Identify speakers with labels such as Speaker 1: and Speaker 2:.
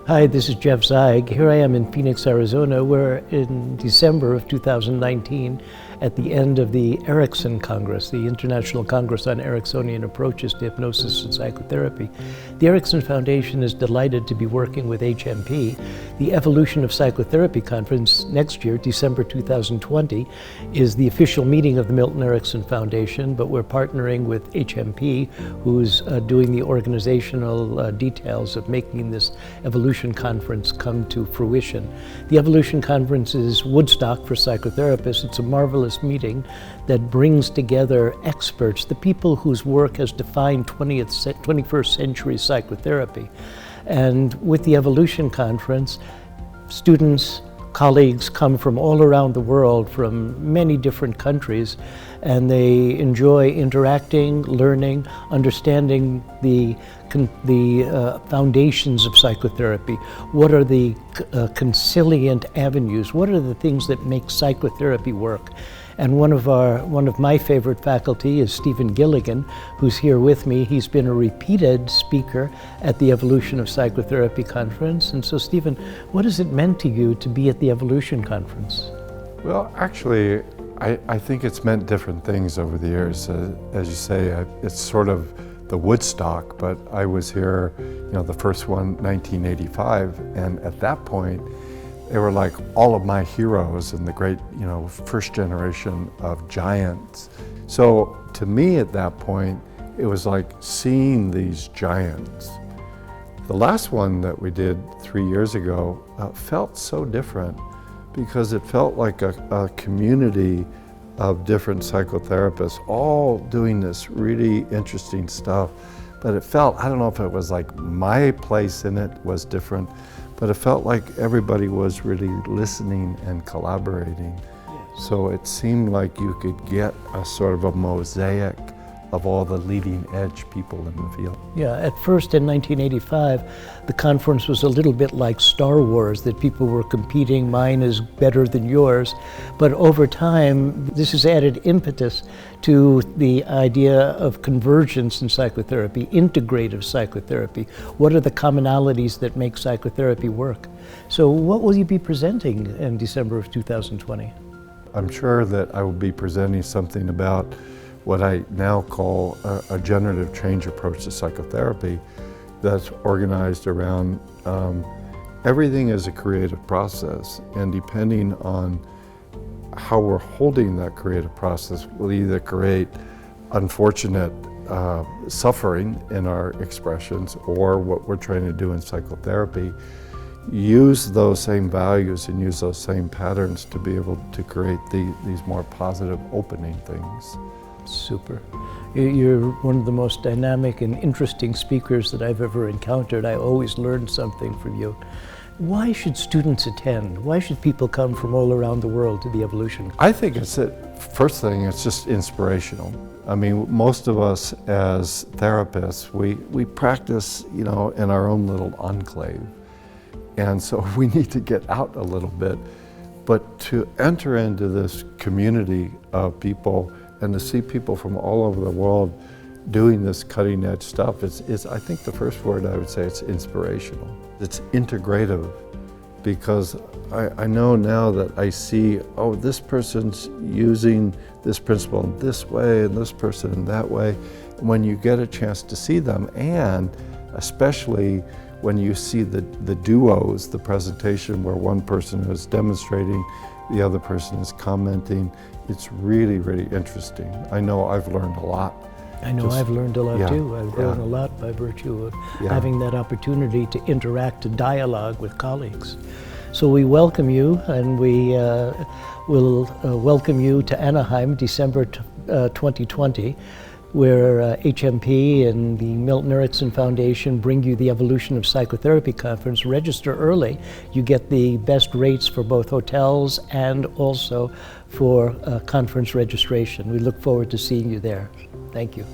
Speaker 1: Hi, this is Jeff Zeig. Here I am in Phoenix, Arizona. We're in December of 2019 at the end of the Erickson Congress, the International Congress on Ericksonian Approaches to Hypnosis and Psychotherapy. The Erickson Foundation is delighted to be working with HMP. The Evolution of Psychotherapy Conference next year, December 2020, is the official meeting of the Milton Erickson Foundation, but we're partnering with HMP, who's doing the organizational details of making this Evolution Conference come to fruition. The Evolution Conference is Woodstock for psychotherapists. It's a marvelous meeting that brings together experts, the people whose work has defined 21st century psychotherapy. And with the Evolution Conference, students, colleagues come from all around the world, from many different countries, and they enjoy interacting, learning, understanding the foundations of psychotherapy. What are the conciliant avenues? What are the things that make psychotherapy work? And one of my favorite faculty is Stephen Gilligan, who's here with me. He's been a repeated speaker at the Evolution of Psychotherapy Conference. And so, Stephen, what has it meant to you to be at the Evolution Conference?
Speaker 2: Well, actually, I think it's meant different things over the years. As you say, it's sort of the Woodstock, but I was here, the first one, 1985, and at that point, they were like all of my heroes and the great, first generation of giants. So to me at that point, it was like seeing these giants. The last one that we did 3 years ago felt so different because it felt like a community of different psychotherapists all doing this really interesting stuff. But it felt, I don't know if it was like my place in it was different, but it felt like everybody was really listening and collaborating. Yes. So it seemed like you could get a sort of a mosaic of all the leading edge people in the field.
Speaker 1: Yeah, at first in 1985, the conference was a little bit like Star Wars, that people were competing, mine is better than yours. But over time, this has added impetus to the idea of convergence in psychotherapy, integrative psychotherapy. What are the commonalities that make psychotherapy work? So what will you be presenting in December of 2020?
Speaker 2: I'm sure that I will be presenting something about what I now call a generative change approach to psychotherapy that's organized around everything is a creative process, and depending on how we're holding that creative process will either create unfortunate suffering in our expressions, or what we're trying to do in psychotherapy, use those same values and use those same patterns to be able to create these more positive opening things.
Speaker 1: Super. You're one of the most dynamic and interesting speakers that I've ever encountered. I always learn something from you. Why should students attend? Why should people come from all around the world to the Evolution?
Speaker 2: I think first thing, it's just inspirational. I mean, most of us as therapists, we practice, in our own little enclave. And so we need to get out a little bit. But to enter into this community of people and to see people from all over the world doing this cutting edge stuff, is I think the first word I would say, it's inspirational. It's integrative, because I know now that I see, this person's using this principle in this way and this person in that way. When you get a chance to see them, and especially when you see the duos, the presentation where one person is demonstrating, the other person is commenting, it's really, really interesting. I know I've learned a lot.
Speaker 1: I know I've learned a lot too. I've learned a lot by virtue of having that opportunity to interact, to dialogue with colleagues. So we welcome you, and we will welcome you to Anaheim, December 2020, where HMP and the Milton Erickson Foundation bring you the Evolution of Psychotherapy Conference. Register early. You get the best rates for both hotels and also for conference registration. We look forward to seeing you there. Thank you.